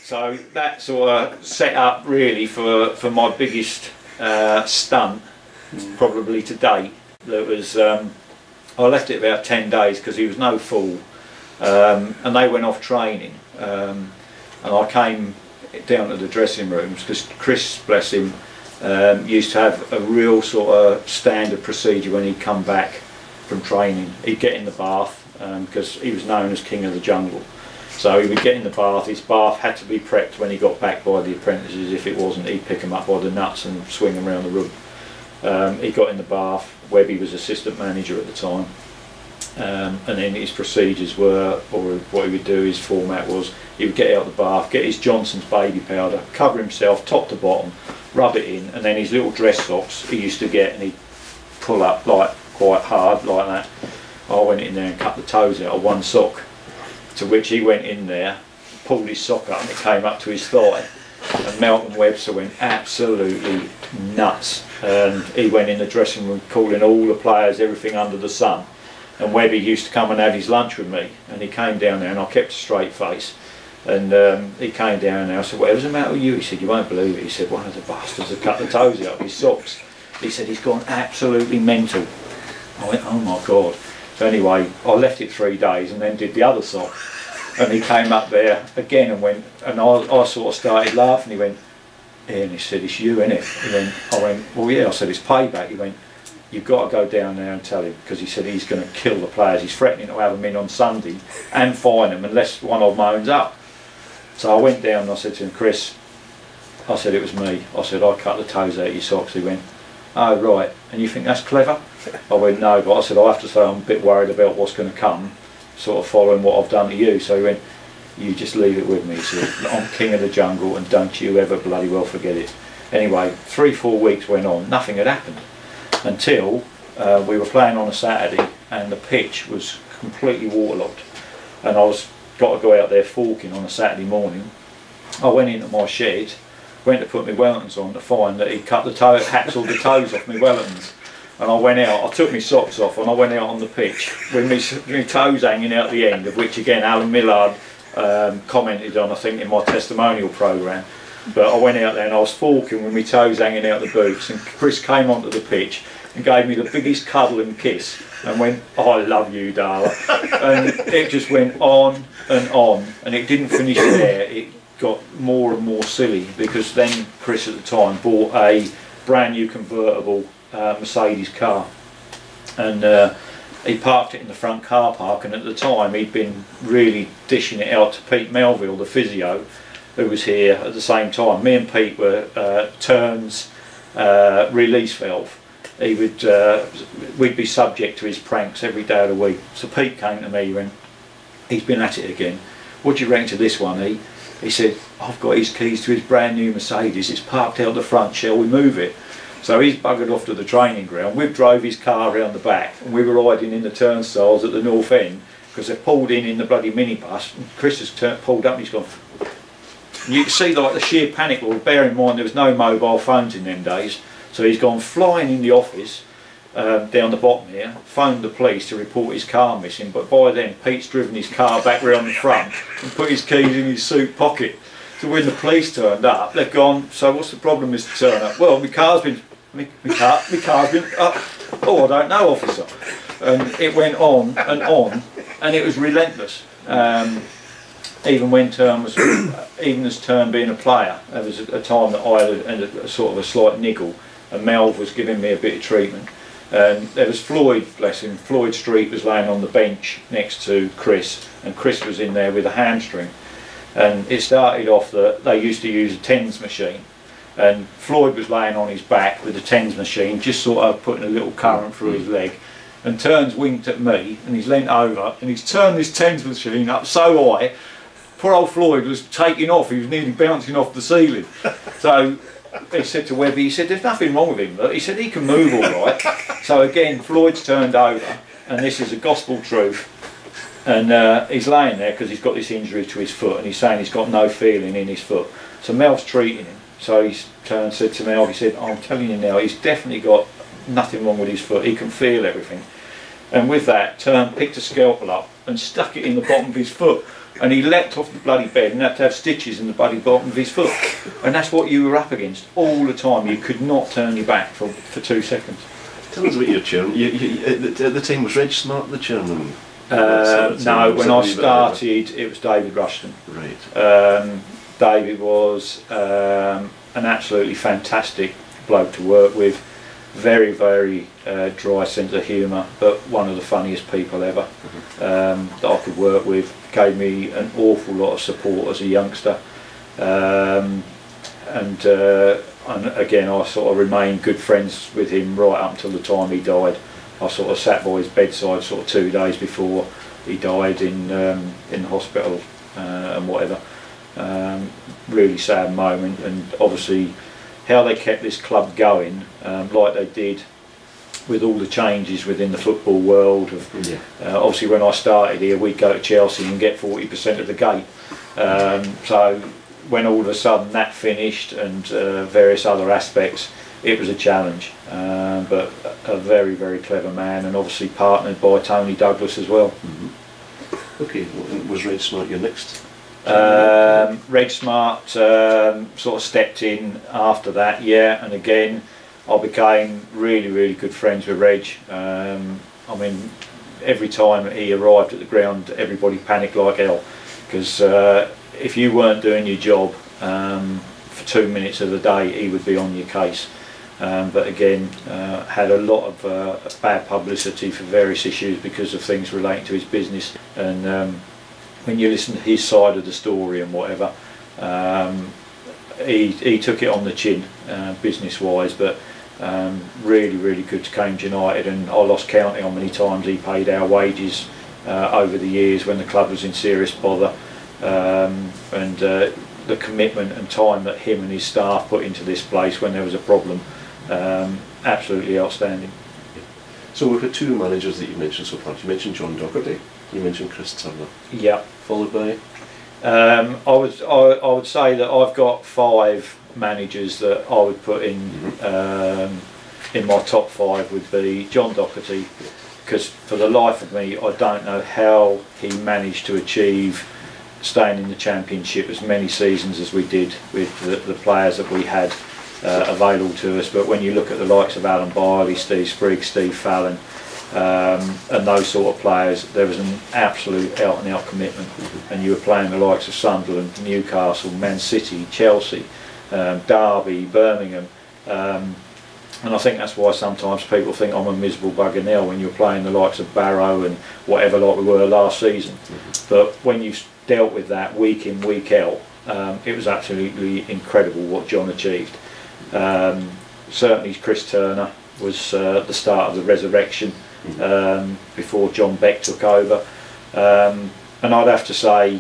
So that sort of set up really for my biggest stunt, probably to date. That was I left it about 10 days because he was no fool, and they went off training, and I came down to the dressing rooms because Chris, bless him, used to have a real sort of standard procedure when he'd come back from training. He'd get in the bath because he was known as King of the Jungle. So he would get in the bath. His bath had to be prepped when he got back by the apprentices. If it wasn't, he'd pick him up by the nuts and swing him around the room. He got in the bath. Webby was assistant manager at the time, and then his procedures were, or what he would do, his format was, he would get out of the bath, get his Johnson's baby powder, cover himself top to bottom, rub it in, and then his little dress socks he used to get, and he'd pull up like quite hard like that. I went in there and cut the toes out of one sock, to which he went in there, pulled his sock up and it came up to his thigh, and Malcolm Webster went absolutely nuts, and he went in the dressing room calling all the players everything under the sun. And Webby used to come and have his lunch with me, and he came down there and I kept a straight face, and he came down there. I said, "Whatever's the matter with you?" He said, "You won't believe it." He said, "One of the bastards had cut the toes out of his socks." He said, "He's gone absolutely mental." I went, "Oh my God." So anyway, I left it 3 days and then did the other sock, and he came up there again and went, and I sort of started laughing. He went, "Yeah," and he said, "It's you, innit?" I went, "Well, yeah." I said, "It's payback." He went, "You've got to go down there and tell him," because he said he's going to kill the players. He's threatening to have them in on Sunday and fine them unless one of them owns up. So I went down and I said to him, "Chris," I said, "it was me." I said, "I cut the toes out of your socks." He went, "Oh right, and you think that's clever?" I went, "No," but I said, "I have to say I'm a bit worried about what's going to come, sort of following what I've done to you." So he went, "You just leave it with me." He said, "I'm King of the Jungle and don't you ever bloody well forget it." Anyway, 3-4 weeks went on, nothing had happened, until we were playing on a Saturday and the pitch was completely waterlogged, and I was got to go out there forking on a Saturday morning. I went into my shed, went to put my Wellingtons on to find that he'd cut the toe, hacked the toes off my Wellingtons, and I went out, I took my socks off and I went out on the pitch with my toes hanging out the end, of which again Alan Millard commented on, I think, in my testimonial programme. But I went out there and I was forking with my toes hanging out the boots, and Chris came onto the pitch and gave me the biggest cuddle and kiss and went, "I love you, Darler." And it just went on, and it didn't finish there. It got more and more silly, because then Chris at the time bought a brand new convertible Mercedes car, and he parked it in the front car park, and at the time he'd been really dishing it out to Pete Melville, the physio, who was here at the same time. Me and Pete were turns release valve. He would we'd be subject to his pranks every day of the week. So Pete came to me and he's been at it again. "What do you reckon to this one?" He said, "I've got his keys to his brand new Mercedes, it's parked out the front, shall we move it?" So he's buggered off to the training ground. We've drove his car around the back, and we were hiding in the turnstiles at the north end, because they pulled in the bloody minibus, and Chris has pulled up and he's gone. And you can see like the sheer panic. Well, bear in mind there was no mobile phones in them days, so he's gone flying in the office down the bottom here, phoned the police to report his car missing, but by then Pete's driven his car back round the front and put his keys in his suit pocket. So when the police turned up, they've gone, "So what's the problem, Mr. Turner?" "Well, my car's been "Oh, I don't know, officer." And it went on, and it was relentless. Even when even as Turn being a player, there was a time that I had a sort of a slight niggle, and Melv was giving me a bit of treatment. And there was Floyd, bless him. Floyd Street was laying on the bench next to Chris, and Chris was in there with a hamstring. And it started off that they used to use a TENS machine, and Floyd was laying on his back with the TENS machine, just sort of putting a little current through his leg, and Turns winked at me, and he's leant over and he's turned this TENS machine up so high, poor old Floyd was taking off, he was nearly bouncing off the ceiling. So he said to Webby, he said, "There's nothing wrong with him," but he said he can move all right. So again Floyd's turned over, and this is a gospel truth, and he's laying there because he's got this injury to his foot, and he's saying he's got no feeling in his foot. So Mel's treating him. So he's turned and said to Mel, he said, "I'm telling you now, he's definitely got nothing wrong with his foot, he can feel everything." And with that, Turn picked a scalpel up and stuck it in the bottom of his foot, and he leapt off the bloody bed and had to have stitches in the bloody bottom of his foot. And that's what you were up against all the time. You could not turn your back for 2 seconds. Tell us about your chairman. At the time, was Reg Smart the chairman? No, when I started, it was David Rushton. Right. David was an absolutely fantastic bloke to work with. Very, very dry sense of humour, but one of the funniest people ever that I could work with. Gave me an awful lot of support as a youngster, and again, I sort of remained good friends with him right up until the time he died. I sort of sat by his bedside sort of 2 days before he died in the hospital and whatever. Really sad moment, and obviously how they kept this club going like they did with all the changes within the football world. Obviously when I started here, we'd go to Chelsea and get 40% of the gate. So when all of a sudden that finished and various other aspects, it was a challenge. But a very, very clever man, and obviously partnered by Tony Douglas as well. Okay, was Reg Smart your next? Reg Smart sort of stepped in after that, yeah, and again I became really, really good friends with Reg. I mean, every time he arrived at the ground, everybody panicked like hell, because if you weren't doing your job for 2 minutes of the day, he would be on your case. But again, had a lot of bad publicity for various issues because of things relating to his business, and when you listen to his side of the story and whatever, he took it on the chin business wise, but really, really good to Cambridge United, and I lost count how many times he paid our wages over the years when the club was in serious bother, and the commitment and time that him and his staff put into this place when there was a problem, absolutely outstanding. So we've got two managers that you mentioned so far. You mentioned John Docherty, you mentioned Chris Turner. Yeah. Followed by? I would say that I've got 5 managers that I would put in my top 5 would be John Docherty, because for the life of me I don't know how he managed to achieve staying in the Championship as many seasons as we did with the players that we had available to us. But when you look at the likes of Alan Biley, Steve Spriggs, Steve Fallon, and those sort of players, there was an absolute out and out commitment, and you were playing the likes of Sunderland, Newcastle, Man City, Chelsea, Derby, Birmingham, and I think that's why sometimes people think I'm a miserable bugger now when you're playing the likes of Barrow and whatever like we were last season. But when you dealt with that week in, week out, it was absolutely incredible what John achieved. Certainly Chris Turner was the start of the resurrection before John Beck took over, and I'd have to say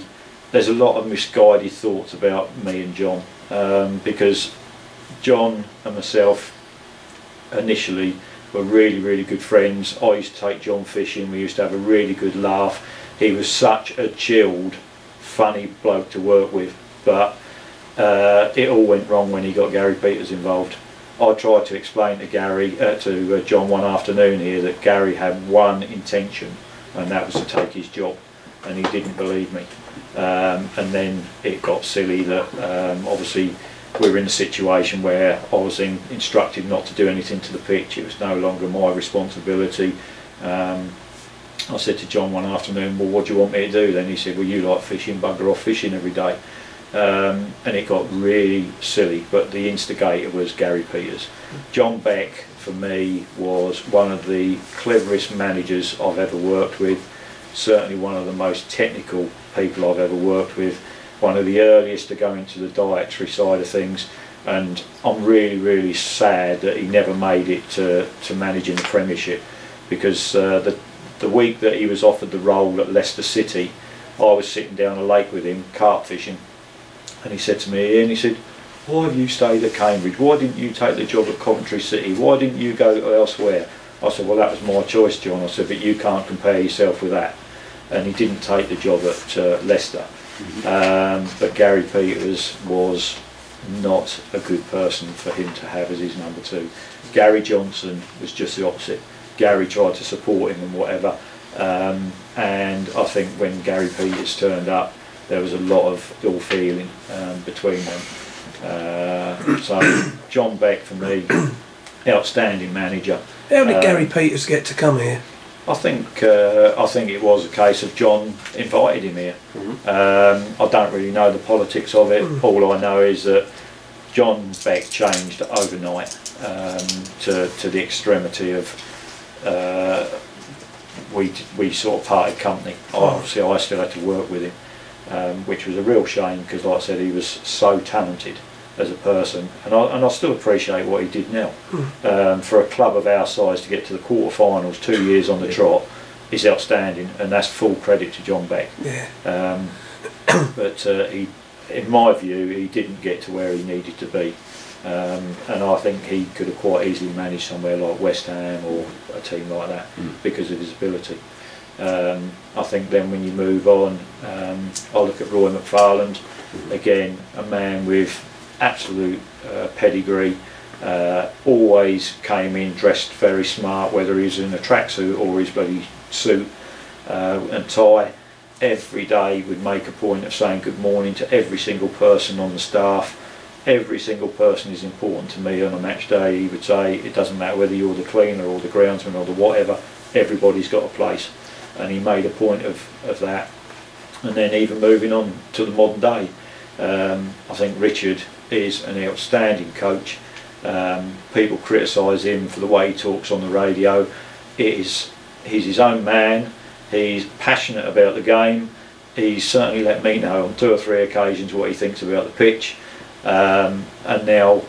there's a lot of misguided thoughts about me and John, because John and myself initially were really, really good friends. I used to take John fishing, we used to have a really good laugh. He was such a chilled, funny bloke to work with, but it all went wrong when he got Gary Peters involved. I tried to explain to to John one afternoon here that Gary had one intention, and that was to take his job, and he didn't believe me. And then it got silly that obviously we were in a situation where I was instructed not to do anything to the pitch. It was no longer my responsibility. I said to John one afternoon, well, what do you want me to do then? He said, well, you like fishing, bugger off fishing every day. And it got really silly, but the instigator was Gary Peters. John Beck, for me, was one of the cleverest managers I've ever worked with, certainly one of the most technical people I've ever worked with, one of the earliest to go into the dietary side of things, and I'm really, really sad that he never made it to managing the Premiership, because the week that he was offered the role at Leicester City, I was sitting down a lake with him, carp fishing, and he said to me, Ian, he said, why have you stayed at Cambridge? Why didn't you take the job at Coventry City? Why didn't you go elsewhere? I said, well, that was my choice, John. I said, but you can't compare yourself with that. And he didn't take the job at Leicester. But Gary Peters was not a good person for him to have as his number 2. Gary Johnson was just the opposite. Gary tried to support him and whatever, and I think when Gary Peters turned up, there was a lot of ill feeling between them. So John Beck for me, outstanding manager. How did Gary Peters get to come here? I think it was a case of John invited him here. I don't really know the politics of it. All I know is that John Beck changed overnight to the extremity of we sort of parted company. Obviously, I still had to work with him, which was a real shame because, like I said, he was so talented as a person, and I still appreciate what he did now. For a club of our size to get to the quarterfinals 2 years on the trot is outstanding, and that's full credit to John Beck. But he, in my view, he didn't get to where he needed to be, and I think he could have quite easily managed somewhere like West Ham or a team like that because of his ability. I think then when you move on, I look at Roy McFarland, again a man with absolute pedigree, always came in dressed very smart, whether he's in a tracksuit or his bloody suit and tie. Every day would make a point of saying good morning to every single person on the staff. Every single person is important to me on a match day. He would say it doesn't matter whether you're the cleaner or the groundsman or the whatever, everybody's got a place, and he made a point of that. And then even moving on to the modern day, I think Richard is an outstanding coach. People criticise him for the way he talks on the radio. He's his own man. He's passionate about the game. He's certainly let me know on 2 or 3 occasions what he thinks about the pitch. And now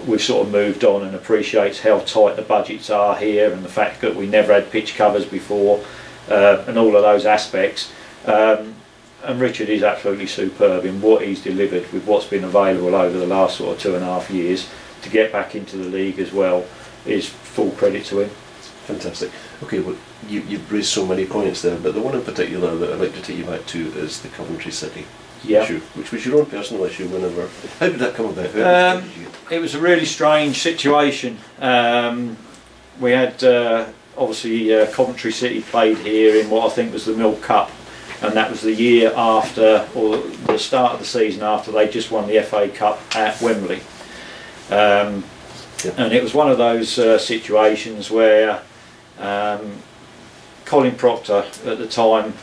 we've sort of moved on and appreciates how tight the budgets are here and the fact that we never had pitch covers before and all of those aspects. And Richard is absolutely superb in what he's delivered with what's been available over the last sort of 2.5 years to get back into the league as well. Is full credit to him. Fantastic. Okay, well, you've raised so many points there, but the one in particular that I'd like to take you back to is the Coventry City issue, which was your own personal issue. How did that come about? It was a really strange situation. We had obviously Coventry City played here in what I think was the Milk Cup, and that was the year after, or the start of the season after they just won the FA Cup at Wembley. And it was one of those situations where Colin Proctor at the time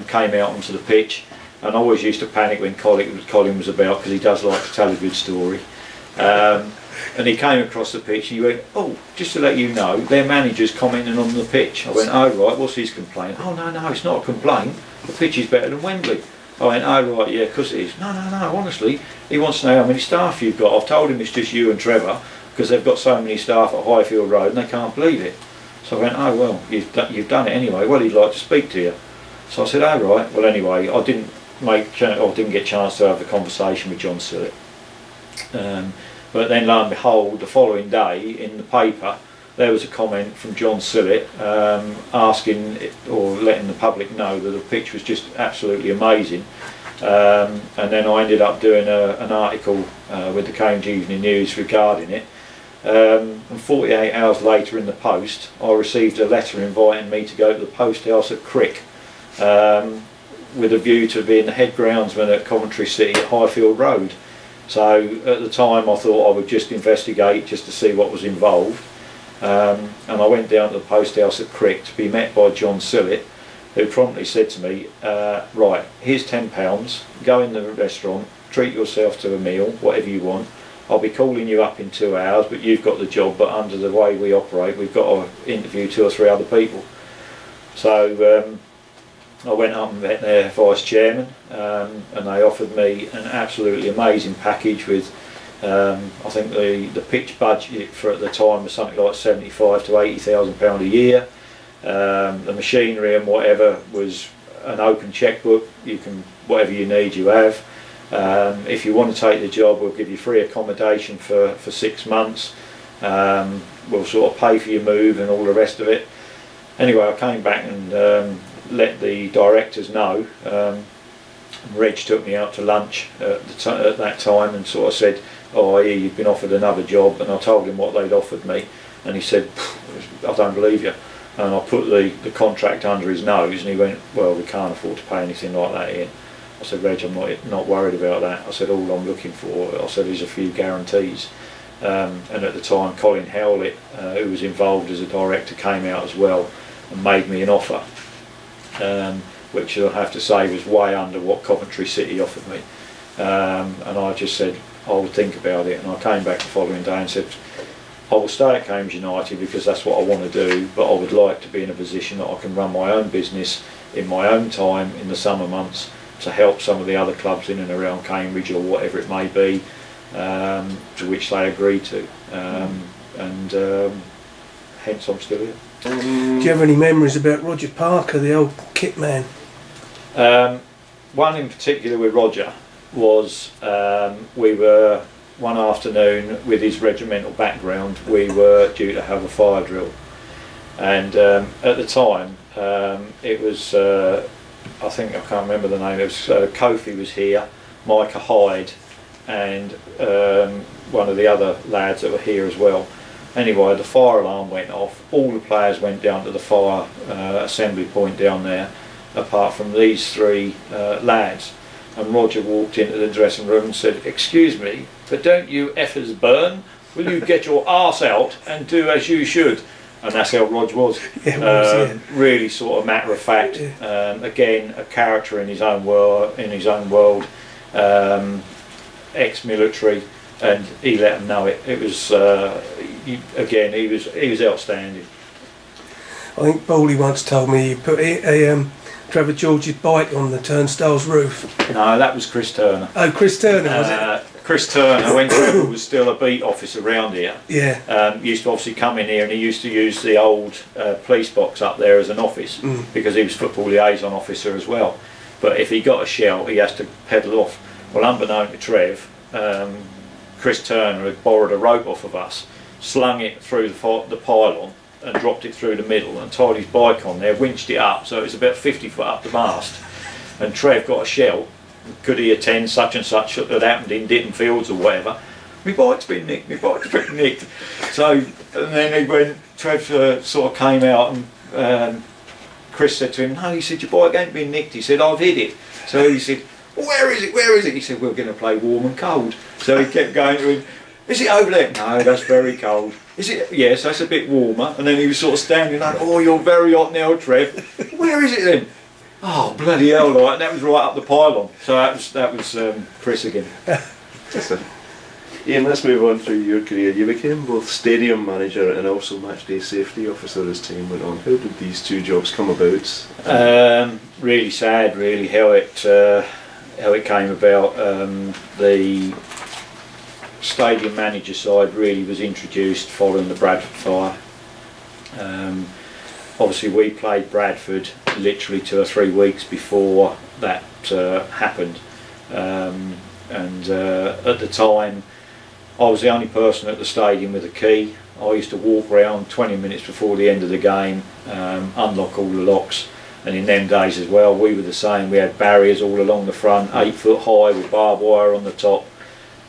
came out onto the pitch, and I always used to panic when Colin was about because he does like to tell a good story. And he came across the pitch and he went, "Oh, just to let you know, their manager's commenting on the pitch." I went, "Oh right, what's his complaint?" "Oh no, it's not a complaint, the pitch is better than Wembley." I went, "Oh right, yeah, because it is." No, honestly, he wants to know how many staff you've got. I've told him it's just you and Trevor because they've got so many staff at Highfield Road and they can't believe it. So I went, "Oh well, you've done it anyway. Well, he'd like to speak to you." So I said, "Oh right." Well, anyway, I didn't get a chance to have the conversation with John Sillett. But then, lo and behold, the following day in the paper, there was a comment from John Sillett asking or letting the public know that the pitch was just absolutely amazing. And then I ended up doing an article with the Cambridge Evening News regarding it. And 48 hours later in the post, I received a letter inviting me to go to the post house at Crick with a view to being the head groundsman at Coventry City at Highfield Road. So at the time I thought I would just investigate just to see what was involved. And I went down to the post house at Crick to be met by John Sillett, who promptly said to me, "Right, here's £10, go in the restaurant, treat yourself to a meal, whatever you want. I'll be calling you up in 2 hours, but you've got the job, but under the way we operate, we've got to interview 2 or 3 other people." So I went up and met their vice chairman, and they offered me an absolutely amazing package with, I think the pitch budget for at the time was something like £75,000 to £80,000 a year. The machinery and whatever was an open checkbook. You can, whatever you need, you have. If you want to take the job, we'll give you free accommodation for 6 months. We'll sort of pay for your move and all the rest of it. Anyway, I came back and let the directors know. Reg took me out to lunch at that time and sort of said, "Oh, I hear you've been offered another job," and I told him what they'd offered me, and he said, "I don't believe you." And I put the contract under his nose and he went, "Well, we can't afford to pay anything like that in." I said, Reg, I'm not worried about that. I said, all I'm looking for, I said, is a few guarantees. And at the time, Colin Howlett, who was involved as a director, came out as well and made me an offer, which I have to say was way under what Coventry City offered me. And I just said, I will think about it. And I came back the following day and said, I will stay at Cambridge United because that's what I want to do, but I would like to be in a position that I can run my own business in my own time in the summer months to help some of the other clubs in and around Cambridge or whatever it may be, to which they agreed to. Hence I'm still here. Do you have any memories about Roger Parker, the old kit man? One in particular with Roger was we were one afternoon with his regimental background, we were due to have a fire drill, and at the time it was I think, I can't remember the name, it was Kofi was here, Micah Hyde and one of the other lads that were here as well. Anyway, the fire alarm went off, all the players went down to the fire assembly point down there, apart from these three lads. And Roger walked into the dressing room and said, excuse me, but don't you effers burn? Will you get your arse out and do as you should? And that's how Roger was. Yeah, really sort of matter of fact. Yeah. Again, a character in his own world, ex-military, and he let them know it. It was again, he was outstanding. I think Bowley once told me you put Trevor George's bike on the turnstile's roof. No, that was Chris Turner. Oh, Chris Turner, was it? Chris Turner, when Trevor was still a beat officer around here, yeah, used to obviously come in here, and he used to use the old police box up there as an office, because he was football liaison officer as well. But if he got a shell, he has to pedal off. Well, unbeknown to Trev, Chris Turner had borrowed a rope off of us, slung it through the pylon and dropped it through the middle and tied his bike on there, winched it up, so it was about 50 foot up the mast. And Trev got a shell. Could he attend such and such that had happened in Ditton Fields or whatever? My bike's been nicked, my bike's been nicked. So, and then when Trev sort of came out, and Chris said to him, no, he said, your bike ain't been nicked. He said, I've hid it. So he said, where is it, where is it? He said, we're going to play warm and cold. So he kept going to him, is it over there? No, that's very cold. Is it? Yes, that's a bit warmer. And then he was sort of standing like, oh, you're very hot now, Trev. Where is it then? Oh, bloody hell, like, and that was right up the pylon. So that was Chris again. Ian, let's move on through your career. You became both stadium manager and also matchday safety officer as time went on. How did these two jobs come about? Really sad, really, how it came about. The stadium manager side really was introduced following the Bradford fire. Obviously we played Bradford literally 2 or 3 weeks before that happened, and at the time I was the only person at the stadium with a key. I used to walk around 20 minutes before the end of the game, unlock all the locks, and in them days as well we were the same. We had barriers all along the front, 8 foot high with barbed wire on the top.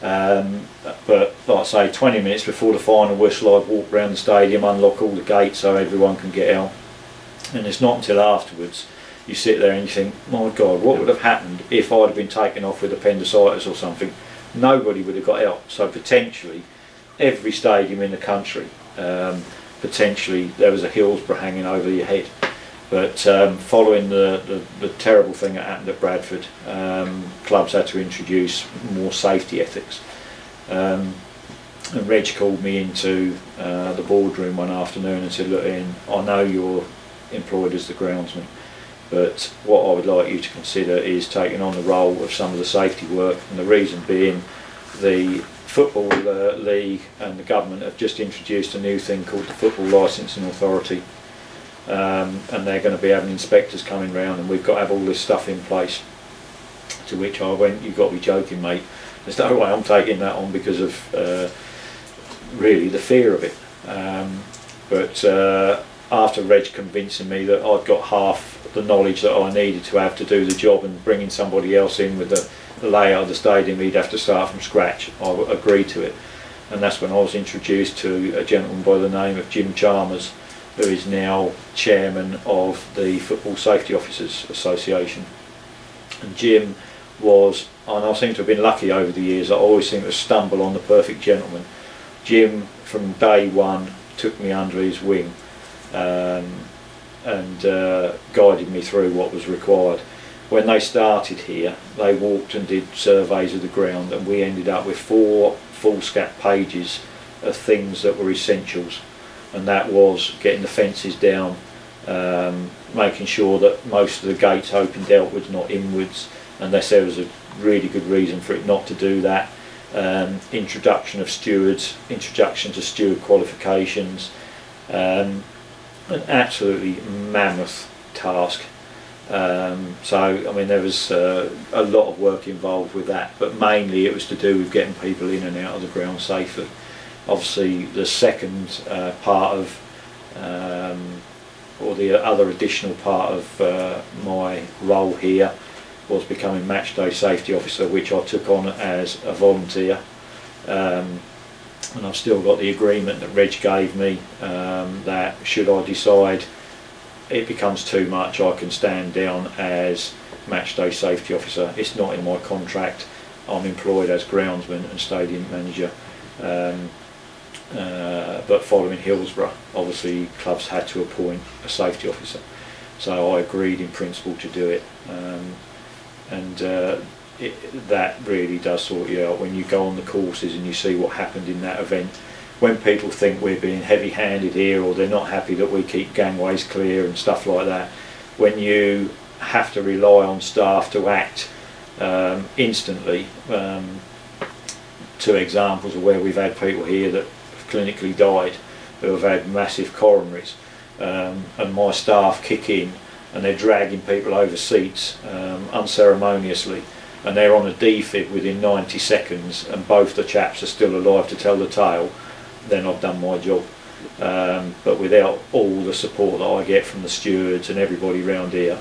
But like I say, 20 minutes before the final whistle I'd walk around the stadium, unlock all the gates so everyone can get out. And it's not until afterwards you sit there and you think, my God, what would have happened if I'd have been taken off with appendicitis or something? Nobody would have got out. So potentially every stadium in the country, potentially there was a Hillsborough hanging over your head. But following the terrible thing that happened at Bradford, clubs had to introduce more safety ethics. And Reg called me into the boardroom one afternoon and said, look Ian, I know you're employed as the groundsman, but what I would like you to consider is taking on the role of some of the safety work, and the reason being the Football League and the government have just introduced a new thing called the Football Licensing Authority. And they're going to be having inspectors coming round, and we've got to have all this stuff in place. To which I went, you've got to be joking, mate. There's no way I'm taking that on because of really the fear of it. But after Reg convincing me that I'd got half the knowledge that I needed to have to do the job, and bringing somebody else in with the layout of the stadium, he'd have to start from scratch, I agreed to it. And that's when I was introduced to a gentleman by the name of Jim Chalmers, who is now chairman of the Football Safety Officers Association. And Jim was, and I seem to have been lucky over the years, I always seem to stumble on the perfect gentleman. Jim, from day one, took me under his wing and guided me through what was required. When they started here, they walked and did surveys of the ground, and we ended up with 4 foolscap pages of things that were essentials, and that was getting the fences down, making sure that most of the gates opened outwards, not inwards, unless there was a really good reason for it not to do that. Introduction of stewards, introduction to steward qualifications, an absolutely mammoth task. So I mean, there was a lot of work involved with that, but mainly it was to do with getting people in and out of the ground safely. Obviously the second part of, or the other additional part of my role here was becoming match day safety officer, which I took on as a volunteer, and I've still got the agreement that Reg gave me, that should I decide it becomes too much, I can stand down as match day safety officer. It's not in my contract. I'm employed as groundsman and stadium manager, but following Hillsborough, obviously clubs had to appoint a safety officer, so I agreed in principle to do it. That really does sort you out when you go on the courses and you see what happened in that event. When people think we're being heavy-handed here, or they're not happy that we keep gangways clear and stuff like that, when you have to rely on staff to act instantly, 2 examples of where we've had people here that have clinically died, who have had massive coronaries, and my staff kick in and they're dragging people over seats unceremoniously, and they're on a defib within 90 seconds and both the chaps are still alive to tell the tale, then I've done my job. But without all the support that I get from the stewards and everybody round here,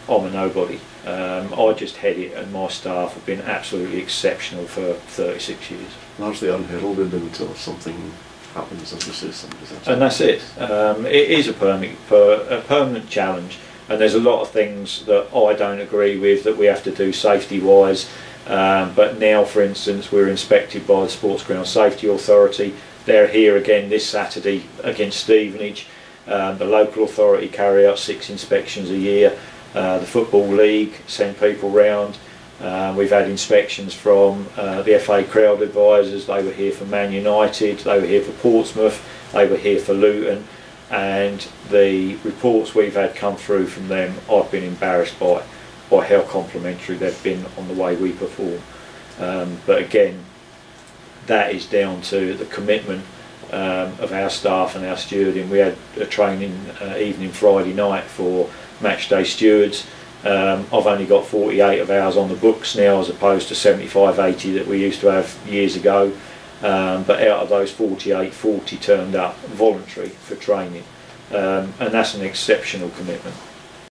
I'm a nobody. I just head it, and my staff have been absolutely exceptional for 36 years. Largely unheralded until something happens, as you say. And that's it. It is a permanent challenge, and there's a lot of things that I don't agree with that we have to do safety-wise. But now, for instance, we're inspected by the Sports Ground Safety Authority. They're here again this Saturday against Stevenage. The local authority carry out 6 inspections a year. The Football League send people round. We've had inspections from the FA Crowd Advisors. They were here for Man United, they were here for Portsmouth, they were here for Luton, and the reports we've had come through from them, I've been embarrassed by how complimentary they've been on the way we perform. But again, that is down to the commitment of our staff and our stewarding. We had a training evening Friday night for matchday stewards. I've only got 48 of ours on the books now, as opposed to 75, 80 that we used to have years ago. But out of those 48, 40 turned up voluntary for training, and that's an exceptional commitment.